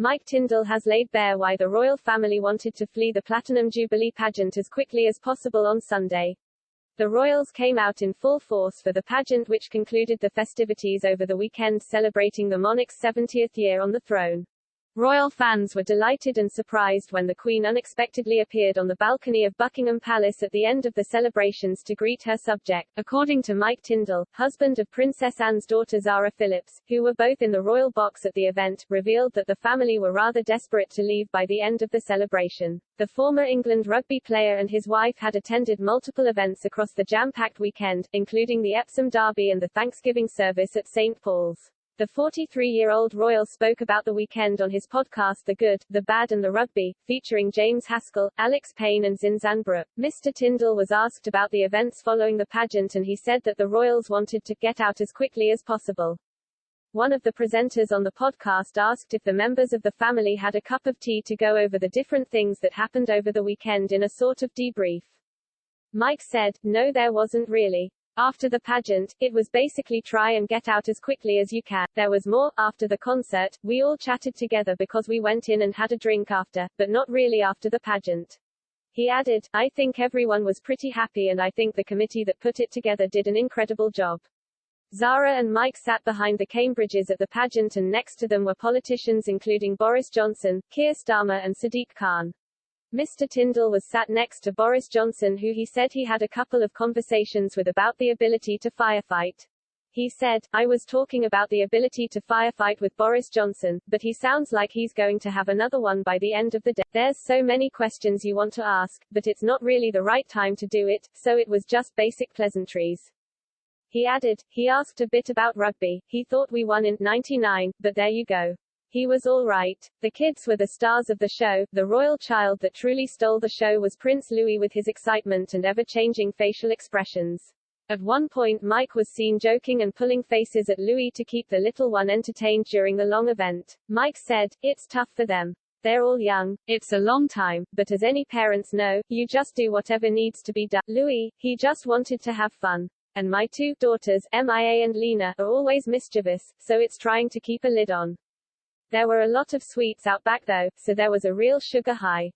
Mike Tindall has laid bare why the royal family wanted to flee the Platinum Jubilee Pageant as quickly as possible on Sunday. The royals came out in full force for the pageant, which concluded the festivities over the weekend celebrating the monarch's 70th year on the throne. Royal fans were delighted and surprised when the Queen unexpectedly appeared on the balcony of Buckingham Palace at the end of the celebrations to greet her subject. According to Mike Tindall, husband of Princess Anne's daughter Zara Phillips, who were both in the royal box at the event, revealed that the family were rather desperate to leave by the end of the celebration. The former England rugby player and his wife had attended multiple events across the jam-packed weekend, including the Epsom Derby and the Thanksgiving service at St. Paul's. The 43-year-old royal spoke about the weekend on his podcast The Good, the Bad and the Rugby, featuring James Haskell, Alex Payne and Zinzan Brooke. Mr. Tindall was asked about the events following the pageant and he said that the royals wanted to get out as quickly as possible. One of the presenters on the podcast asked if the members of the family had a cup of tea to go over the different things that happened over the weekend in a sort of debrief. Mike said, "No, there wasn't really. After the pageant, it was basically try and get out as quickly as you can. There was more. After the concert, we all chatted together because we went in and had a drink after, but not really after the pageant." He added, "I think everyone was pretty happy and I think the committee that put it together did an incredible job." Zara and Mike sat behind the Cambridges at the pageant and next to them were politicians including Boris Johnson, Keir Starmer and Sadiq Khan. Mr. Tindall was sat next to Boris Johnson, who he said he had a couple of conversations with about the ability to firefight. He said, "I was talking about the ability to firefight with Boris Johnson, but he sounds like he's going to have another one by the end of the day. There's so many questions you want to ask, but it's not really the right time to do it, so it was just basic pleasantries." He added, he asked a bit about rugby. He thought we won in '99, but there you go. He was all right. The kids were the stars of the show. The royal child that truly stole the show was Prince Louis with his excitement and ever-changing facial expressions. At one point Mike was seen joking and pulling faces at Louis to keep the little one entertained during the long event. Mike said, "It's tough for them. They're all young. It's a long time, but as any parents know, you just do whatever needs to be done. Louis, he just wanted to have fun. And my two daughters, Mia and Lena, are always mischievous, so it's trying to keep a lid on. There were a lot of sweets out back though, so there was a real sugar high."